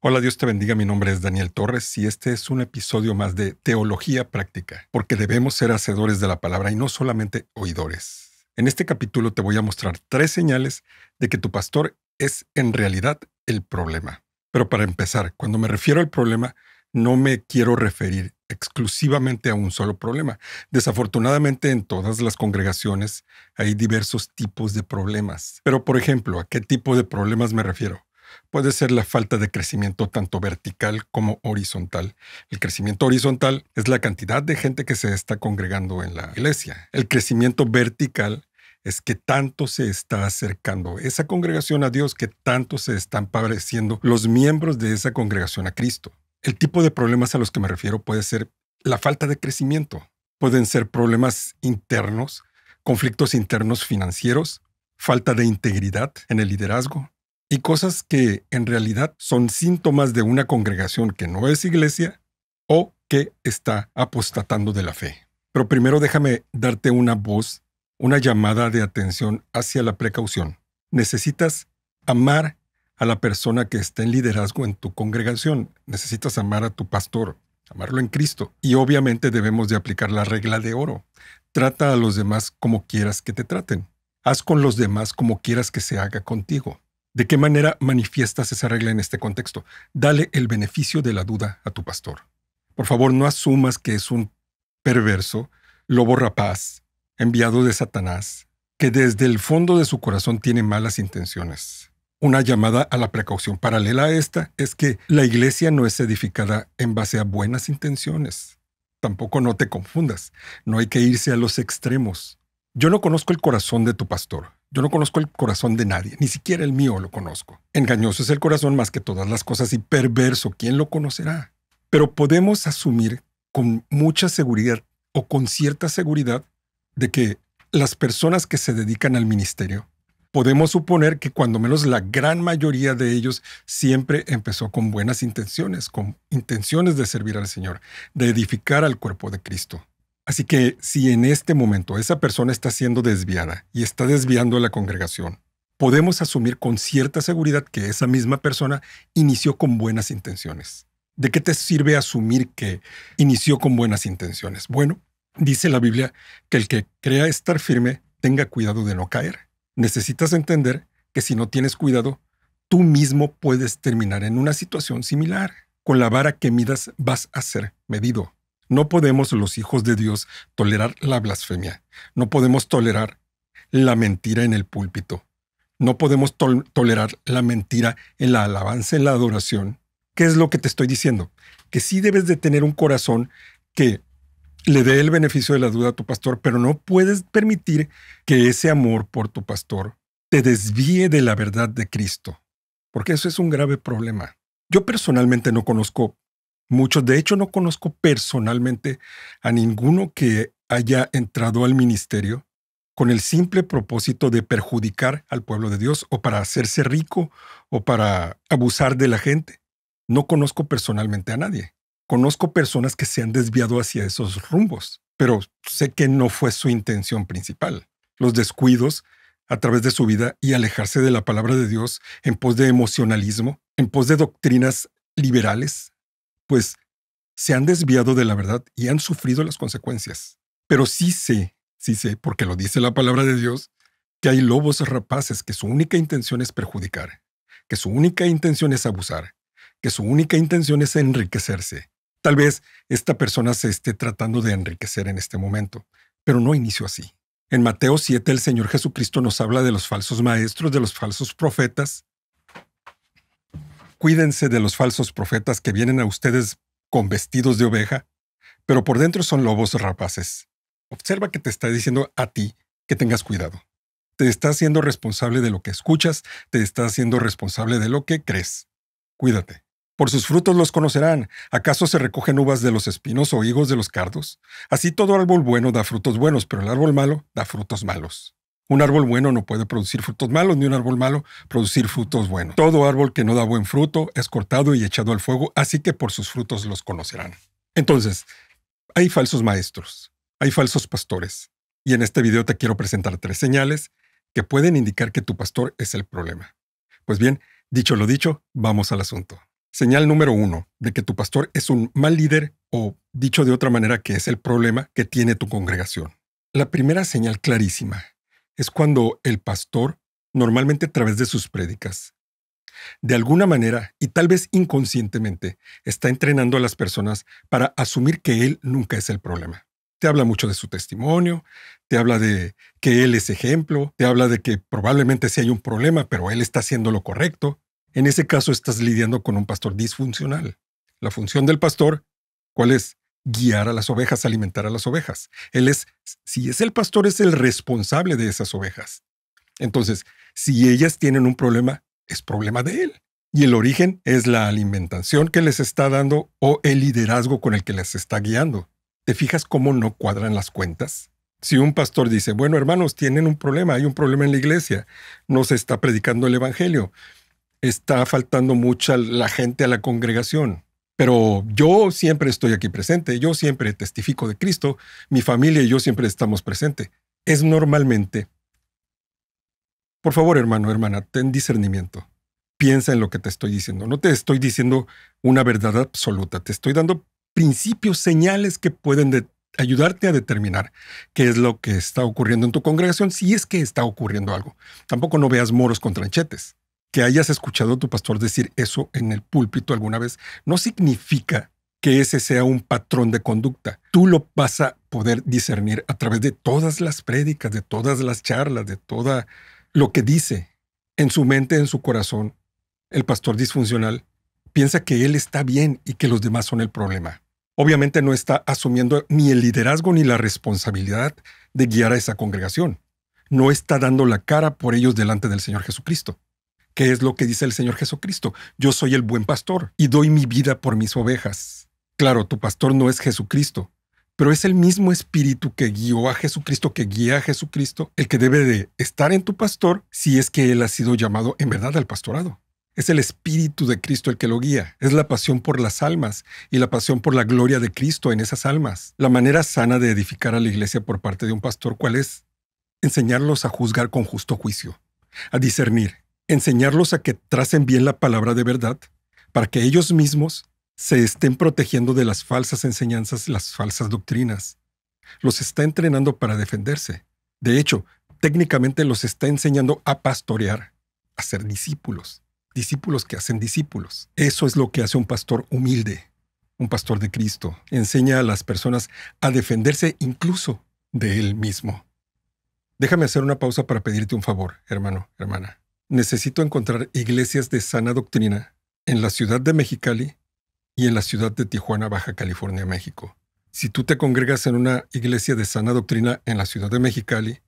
Hola, Dios te bendiga. Mi nombre es Daniel Torres y este es un episodio más de Teología Práctica, porque debemos ser hacedores de la palabra y no solamente oidores. En este capítulo te voy a mostrar 3 señales de que tu pastor es en realidad el problema. Pero para empezar, cuando me refiero al problema, no me quiero referir exclusivamente a un solo problema. Desafortunadamente, en todas las congregaciones hay diversos tipos de problemas. Pero, por ejemplo, ¿a qué tipo de problemas me refiero? Puede ser la falta de crecimiento tanto vertical como horizontal. El crecimiento horizontal es la cantidad de gente que se está congregando en la iglesia. El crecimiento vertical es que tanto se está acercando esa congregación a Dios, que tanto se están pareciendo los miembros de esa congregación a Cristo. El tipo de problemas a los que me refiero puede ser la falta de crecimiento. Pueden ser problemas internos, conflictos internos financieros, falta de integridad en el liderazgo, y cosas que en realidad son síntomas de una congregación que no es iglesia o que está apostatando de la fe. Pero primero déjame darte una voz, una llamada de atención hacia la precaución. Necesitas amar a la persona que está en liderazgo en tu congregación. Necesitas amar a tu pastor, amarlo en Cristo. Y obviamente debemos de aplicar la regla de oro. Trata a los demás como quieras que te traten. Haz con los demás como quieras que se haga contigo. ¿De qué manera manifiestas esa regla en este contexto? Dale el beneficio de la duda a tu pastor. Por favor, no asumas que es un perverso, lobo rapaz, enviado de Satanás, que desde el fondo de su corazón tiene malas intenciones. Una llamada a la precaución paralela a esta es que la iglesia no es edificada en base a buenas intenciones. Tampoco no te confundas, no hay que irse a los extremos. Yo no conozco el corazón de tu pastor. Yo no conozco el corazón de nadie, ni siquiera el mío lo conozco. Engañoso es el corazón más que todas las cosas y perverso, ¿quién lo conocerá? Pero podemos asumir con mucha seguridad o con cierta seguridad de que las personas que se dedican al ministerio, podemos suponer que cuando menos la gran mayoría de ellos siempre empezó con buenas intenciones, con intenciones de servir al Señor, de edificar al cuerpo de Cristo. Así que si en este momento esa persona está siendo desviada y está desviando a la congregación, podemos asumir con cierta seguridad que esa misma persona inició con buenas intenciones. ¿De qué te sirve asumir que inició con buenas intenciones? Bueno, dice la Biblia que el que crea estar firme tenga cuidado de no caer. Necesitas entender que si no tienes cuidado, tú mismo puedes terminar en una situación similar. Con la vara que midas vas a ser medido. No podemos, los hijos de Dios, tolerar la blasfemia. No podemos tolerar la mentira en el púlpito. No podemos tolerar la mentira en la alabanza, en la adoración. ¿Qué es lo que te estoy diciendo? Que sí debes de tener un corazón que le dé el beneficio de la duda a tu pastor, pero no puedes permitir que ese amor por tu pastor te desvíe de la verdad de Cristo, porque eso es un grave problema. Yo personalmente no conozco muchos, de hecho no conozco personalmente a ninguno que haya entrado al ministerio con el simple propósito de perjudicar al pueblo de Dios o para hacerse rico o para abusar de la gente. No conozco personalmente a nadie. Conozco personas que se han desviado hacia esos rumbos, pero sé que no fue su intención principal. Los descuidos a través de su vida y alejarse de la palabra de Dios en pos de emocionalismo, en pos de doctrinas liberales, pues se han desviado de la verdad y han sufrido las consecuencias. Pero sí sé, porque lo dice la palabra de Dios, que hay lobos rapaces que su única intención es perjudicar, que su única intención es abusar, que su única intención es enriquecerse. Tal vez esta persona se esté tratando de enriquecer en este momento, pero no inició así. En Mateo 7, el Señor Jesucristo nos habla de los falsos maestros, de los falsos profetas. Cuídense de los falsos profetas que vienen a ustedes con vestidos de oveja, pero por dentro son lobos rapaces. Observa que te está diciendo a ti que tengas cuidado. Te está haciendo responsable de lo que escuchas, te está haciendo responsable de lo que crees. Cuídate. Por sus frutos los conocerán. ¿Acaso se recogen uvas de los espinos o higos de los cardos? Así todo árbol bueno da frutos buenos, pero el árbol malo da frutos malos. Un árbol bueno no puede producir frutos malos, ni un árbol malo producir frutos buenos. Todo árbol que no da buen fruto es cortado y echado al fuego, así que por sus frutos los conocerán. Entonces, hay falsos maestros, hay falsos pastores, y en este video te quiero presentar 3 señales que pueden indicar que tu pastor es el problema. Pues bien, dicho lo dicho, vamos al asunto. Señal número 1 de que tu pastor es un mal líder o, dicho de otra manera, que es el problema que tiene tu congregación. La primera señal clarísima es cuando el pastor, normalmente a través de sus prédicas, de alguna manera y tal vez inconscientemente, está entrenando a las personas para asumir que él nunca es el problema. Te habla mucho de su testimonio, te habla de que él es ejemplo, te habla de que probablemente sí hay un problema, pero él está haciendo lo correcto. En ese caso estás lidiando con un pastor disfuncional. La función del pastor, ¿cuál es? Guiar a las ovejas, alimentar a las ovejas. Si es el pastor, es el responsable de esas ovejas. Entonces, si ellas tienen un problema, es problema de él. Y el origen es la alimentación que les está dando o el liderazgo con el que les está guiando. ¿Te fijas cómo no cuadran las cuentas? Si un pastor dice, bueno, hermanos, tienen un problema, hay un problema en la iglesia, no se está predicando el evangelio, está faltando mucha la gente a la congregación, pero yo siempre estoy aquí presente, yo siempre testifico de Cristo, mi familia y yo siempre estamos presentes. Es normalmente. Por favor, hermano, hermana, ten discernimiento. Piensa en lo que te estoy diciendo. No te estoy diciendo una verdad absoluta, te estoy dando principios, señales que pueden ayudarte a determinar qué es lo que está ocurriendo en tu congregación, si es que está ocurriendo algo. Tampoco no veas moros con tranchetes. Que hayas escuchado a tu pastor decir eso en el púlpito alguna vez no significa que ese sea un patrón de conducta. Tú lo vas a poder discernir a través de todas las prédicas, de todas las charlas, de todo lo que dice. En su mente, en su corazón, el pastor disfuncional piensa que él está bien y que los demás son el problema. Obviamente no está asumiendo ni el liderazgo ni la responsabilidad de guiar a esa congregación. No está dando la cara por ellos delante del Señor Jesucristo. ¿Qué es lo que dice el Señor Jesucristo? Yo soy el buen pastor y doy mi vida por mis ovejas. Claro, tu pastor no es Jesucristo, pero es el mismo espíritu que guió a Jesucristo, que guía a Jesucristo, el que debe de estar en tu pastor si es que él ha sido llamado en verdad al pastorado. Es el Espíritu de Cristo el que lo guía. Es la pasión por las almas y la pasión por la gloria de Cristo en esas almas. La manera sana de edificar a la iglesia por parte de un pastor, ¿cuál es? Enseñarlos a juzgar con justo juicio, a discernir, enseñarlos a que tracen bien la palabra de verdad para que ellos mismos se estén protegiendo de las falsas enseñanzas, las falsas doctrinas. Los está entrenando para defenderse. De hecho, técnicamente los está enseñando a pastorear, a ser discípulos. Discípulos que hacen discípulos. Eso es lo que hace un pastor humilde, un pastor de Cristo. Enseña a las personas a defenderse incluso de él mismo. Déjame hacer una pausa para pedirte un favor, hermano, hermana. Necesito encontrar iglesias de sana doctrina en la ciudad de Mexicali y en la ciudad de Tijuana, Baja California, México. Si tú te congregas en una iglesia de sana doctrina en la ciudad de Mexicali,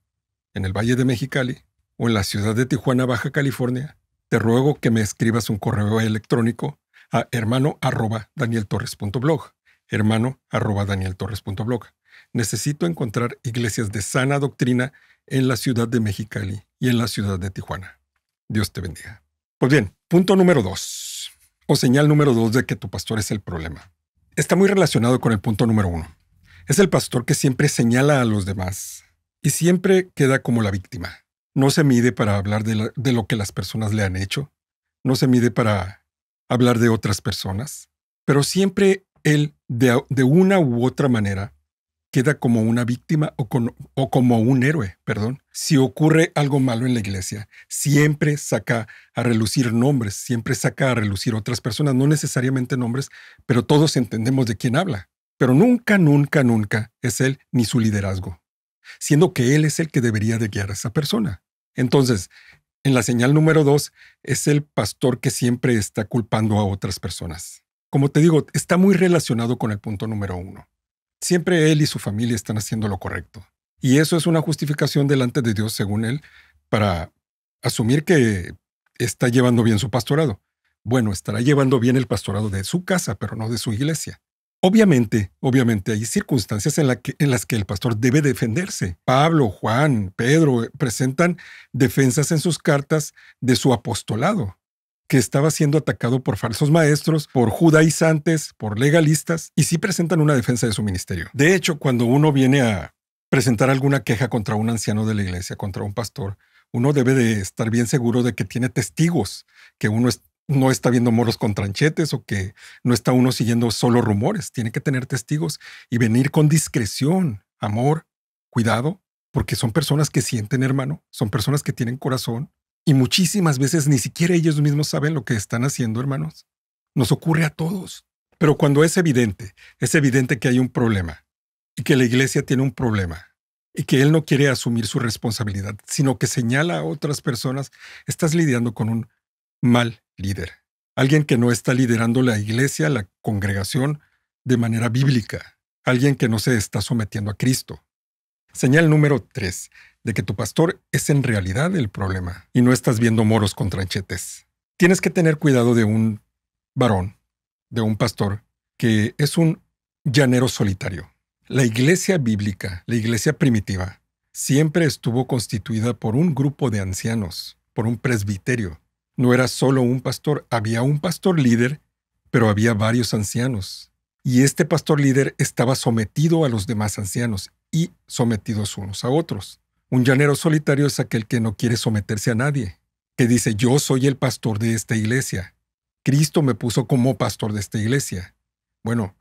en el Valle de Mexicali, o en la ciudad de Tijuana, Baja California, te ruego que me escribas un correo electrónico a hermano@danieltorres.blog. hermano@danieltorres.blog. Necesito encontrar iglesias de sana doctrina en la ciudad de Mexicali y en la ciudad de Tijuana. Dios te bendiga. Pues bien, punto número 2, o señal número 2 de que tu pastor es el problema. Está muy relacionado con el punto número 1. Es el pastor que siempre señala a los demás y siempre queda como la víctima. No se mide para hablar de lo que las personas le han hecho. No se mide para hablar de otras personas. Pero siempre él, de una u otra manera, queda como una víctima o como un héroe, perdón. Si ocurre algo malo en la iglesia, siempre saca a relucir nombres, siempre saca a relucir otras personas, no necesariamente nombres, pero todos entendemos de quién habla. Pero nunca, nunca, nunca es él ni su liderazgo, siendo que él es el que debería de guiar a esa persona. Entonces, en la señal número 2, es el pastor que siempre está culpando a otras personas. Como te digo, está muy relacionado con el punto número 1. Siempre él y su familia están haciendo lo correcto. Y eso es una justificación delante de Dios, según él, para asumir que está llevando bien su pastorado. Bueno, estará llevando bien el pastorado de su casa, pero no de su iglesia. Obviamente hay circunstancias en las que el pastor debe defenderse. Pablo, Juan, Pedro presentan defensas en sus cartas de su apostolado, que estaba siendo atacado por falsos maestros, por judaizantes, por legalistas, y sí presentan una defensa de su ministerio. De hecho, cuando uno viene a presentar alguna queja contra un anciano de la iglesia, contra un pastor, uno debe de estar bien seguro de que tiene testigos, que uno no está viendo moros con tranchetes o que no está uno siguiendo solo rumores. Tiene que tener testigos y venir con discreción, amor, cuidado, porque son personas que sienten, hermano, son personas que tienen corazón y muchísimas veces ni siquiera ellos mismos saben lo que están haciendo, hermanos. Nos ocurre a todos. Pero cuando es evidente que hay un problema y que la iglesia tiene un problema y que él no quiere asumir su responsabilidad, sino que señala a otras personas, estás lidiando con un mal líder. Alguien que no está liderando la iglesia, la congregación, de manera bíblica. Alguien que no se está sometiendo a Cristo. Señal número 3, de que tu pastor es en realidad el problema y no estás viendo moros con tranchetes. Tienes que tener cuidado de un varón, de un pastor, que es un llanero solitario. La iglesia bíblica, la iglesia primitiva, siempre estuvo constituida por un grupo de ancianos, por un presbiterio. No era solo un pastor, había un pastor líder, pero había varios ancianos. Y este pastor líder estaba sometido a los demás ancianos y sometidos unos a otros. Un llanero solitario es aquel que no quiere someterse a nadie, que dice, yo soy el pastor de esta iglesia. Cristo me puso como pastor de esta iglesia. Bueno,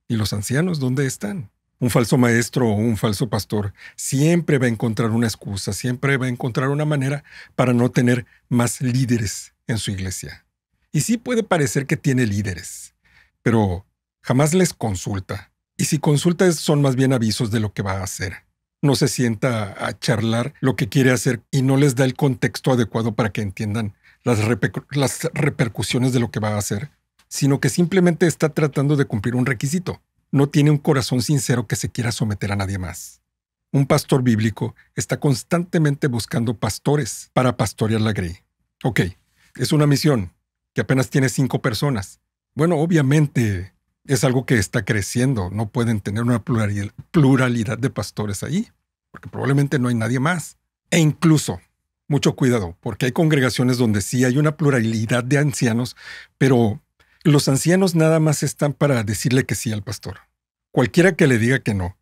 ¿y los ancianos dónde están? Un falso maestro o un falso pastor siempre va a encontrar una excusa, siempre va a encontrar una manera para no tener más líderes en su iglesia. Y sí puede parecer que tiene líderes, pero jamás les consulta. Y si consulta son más bien avisos de lo que va a hacer. No se sienta a charlar lo que quiere hacer y no les da el contexto adecuado para que entiendan las repercusiones de lo que va a hacer, sino que simplemente está tratando de cumplir un requisito. No tiene un corazón sincero que se quiera someter a nadie más. Un pastor bíblico está constantemente buscando pastores para pastorear la grey. Ok, es una misión que apenas tiene 5 personas. Bueno, obviamente es algo que está creciendo. No pueden tener una pluralidad de pastores ahí, porque probablemente no hay nadie más. E incluso, mucho cuidado, porque hay congregaciones donde sí hay una pluralidad de ancianos, pero los ancianos nada más están para decirle que sí al pastor. Cualquiera que le diga que no,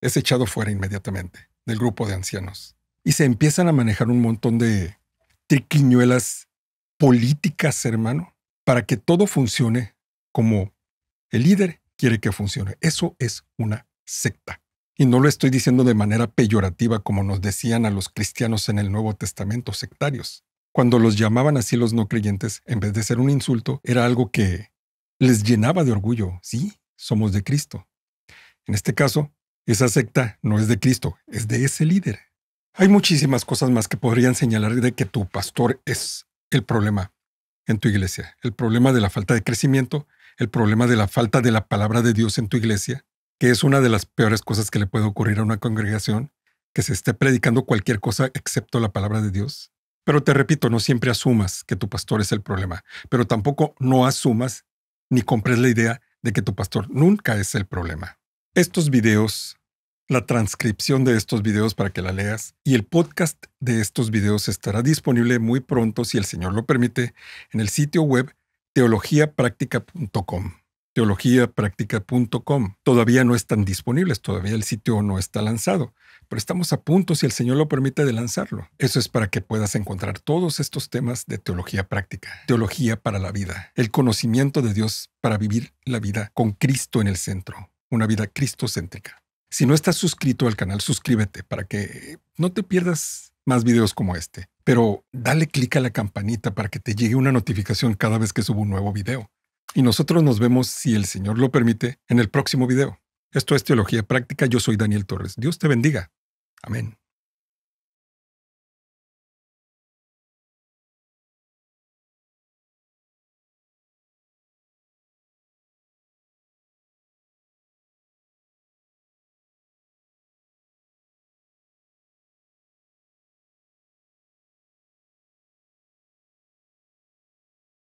es echado fuera inmediatamente del grupo de ancianos. Y se empiezan a manejar un montón de triquiñuelas políticas, hermano, para que todo funcione como el líder quiere que funcione. Eso es una secta. Y no lo estoy diciendo de manera peyorativa como nos decían a los cristianos en el Nuevo Testamento, sectarios. Cuando los llamaban así los no creyentes, en vez de ser un insulto, era algo que les llenaba de orgullo. Sí, somos de Cristo. En este caso, esa secta no es de Cristo, es de ese líder. Hay muchísimas cosas más que podrían señalar de que tu pastor es el problema en tu iglesia. El problema de la falta de crecimiento, el problema de la falta de la palabra de Dios en tu iglesia, que es una de las peores cosas que le puede ocurrir a una congregación, que se esté predicando cualquier cosa excepto la palabra de Dios. Pero te repito, no siempre asumas que tu pastor es el problema, pero tampoco no asumas ni compres la idea de que tu pastor nunca es el problema. Estos videos, la transcripción de estos videos para que la leas y el podcast de estos videos estará disponible muy pronto, si el Señor lo permite, en el sitio web teologiapractica.com. teologiapractica.com. Todavía no están disponibles, todavía el sitio no está lanzado, pero estamos a punto, si el Señor lo permite, de lanzarlo. Eso es para que puedas encontrar todos estos temas de teología práctica, teología para la vida, el conocimiento de Dios para vivir la vida con Cristo en el centro, una vida cristocéntrica. Si no estás suscrito al canal, suscríbete para que no te pierdas más videos como este. Pero dale clic a la campanita para que te llegue una notificación cada vez que subo un nuevo video. Y nosotros nos vemos, si el Señor lo permite, en el próximo video. Esto es Teología Práctica. Yo soy Daniel Torres. Dios te bendiga. Amén.